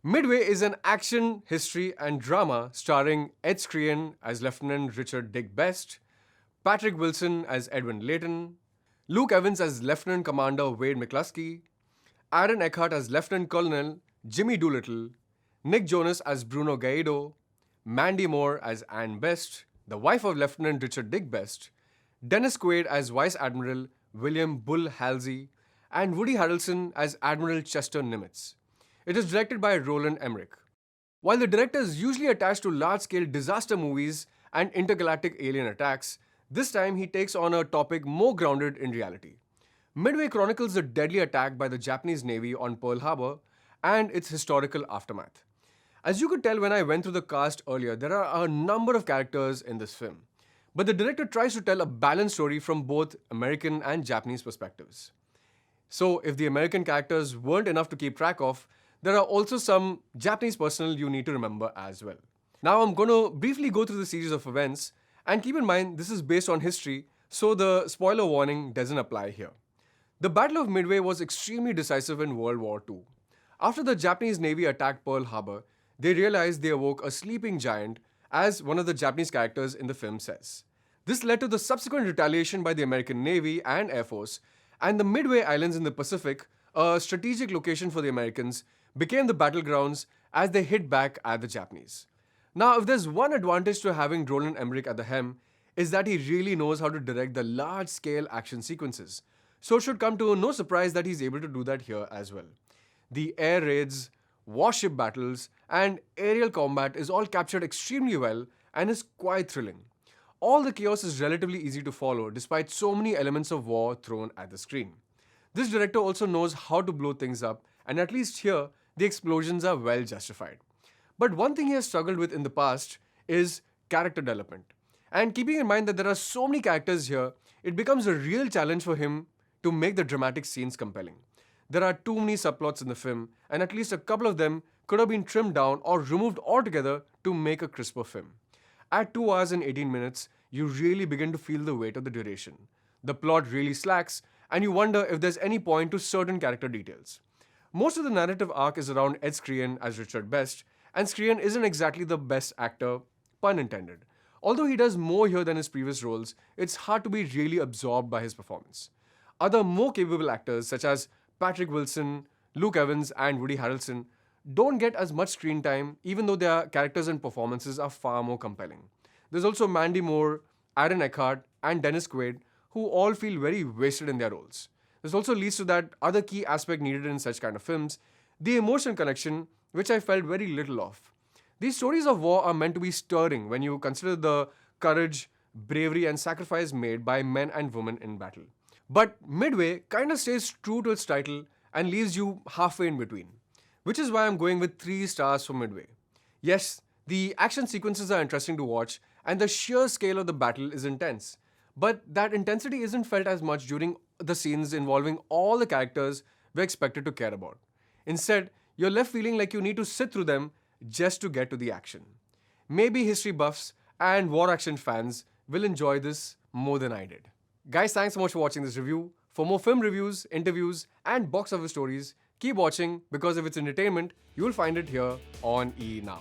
Midway is an action, history, and drama starring Ed Skrein as Lieutenant Richard Dick Best, Patrick Wilson as Edwin Layton, Luke Evans as Lieutenant Commander Wade McCluskey, Aaron Eckhart as Lieutenant Colonel Jimmy Doolittle, Nick Jonas as Bruno Gaido, Mandy Moore as Anne Best, the wife of Lieutenant Richard Dick Best, Dennis Quaid as Vice Admiral William Bull Halsey, and Woody Harrelson as Admiral Chester Nimitz. It is directed by Roland Emmerich. While the director is usually attached to large-scale disaster movies and intergalactic alien attacks, this time he takes on a topic more grounded in reality. Midway chronicles the deadly attack by the Japanese Navy on Pearl Harbor and its historical aftermath. As you could tell when I went through the cast earlier, there are a number of characters in this film. But the director tries to tell a balanced story from both American and Japanese perspectives. So, if the American characters weren't enough to keep track of, there are also some Japanese personnel you need to remember as well. Now, I'm going to briefly go through the series of events, and keep in mind this is based on history, so the spoiler warning doesn't apply here. The Battle of Midway was extremely decisive in World War II. After the Japanese Navy attacked Pearl Harbor, they realized they awoke a sleeping giant, as one of the Japanese characters in the film says. This led to the subsequent retaliation by the American Navy and Air Force, and the Midway Islands in the Pacific, a strategic location for the Americans, became the battlegrounds as they hit back at the Japanese. Now, if there's one advantage to having Roland Emmerich at the helm, is that he really knows how to direct the large-scale action sequences. So it should come to no surprise that he's able to do that here as well. The air raids, warship battles, and aerial combat is all captured extremely well and is quite thrilling. All the chaos is relatively easy to follow despite so many elements of war thrown at the screen. This director also knows how to blow things up, and at least here, the explosions are well justified. But one thing he has struggled with in the past is character development. And keeping in mind that there are so many characters here, it becomes a real challenge for him to make the dramatic scenes compelling. There are too many subplots in the film, and at least a couple of them could have been trimmed down or removed altogether to make a crisper film. At 2 hours and 18 minutes, you really begin to feel the weight of the duration. The plot really slacks, and you wonder if there's any point to certain character details. Most of the narrative arc is around Ed Skrein as Richard Best, and Skrein isn't exactly the best actor, pun intended. Although he does more here than his previous roles, it's hard to be really absorbed by his performance. Other more capable actors such as Patrick Wilson, Luke Evans, and Woody Harrelson don't get as much screen time, even though their characters and performances are far more compelling. There's also Mandy Moore, Aaron Eckhart, and Dennis Quaid, who all feel very wasted in their roles. This also leads to that other key aspect needed in such kind of films, the emotional connection, which I felt very little of. These stories of war are meant to be stirring when you consider the courage, bravery, and sacrifice made by men and women in battle. But Midway kind of stays true to its title and leaves you halfway in between, which is why I'm going with 3 stars for Midway. Yes, the action sequences are interesting to watch, and the sheer scale of the battle is intense. But that intensity isn't felt as much during the scenes involving all the characters we're expected to care about. Instead, you're left feeling like you need to sit through them just to get to the action. Maybe history buffs and war action fans will enjoy this more than I did. Guys, thanks so much for watching this review. For more film reviews, interviews, and box office stories, keep watching because if it's entertainment, you'll find it here on ENOW.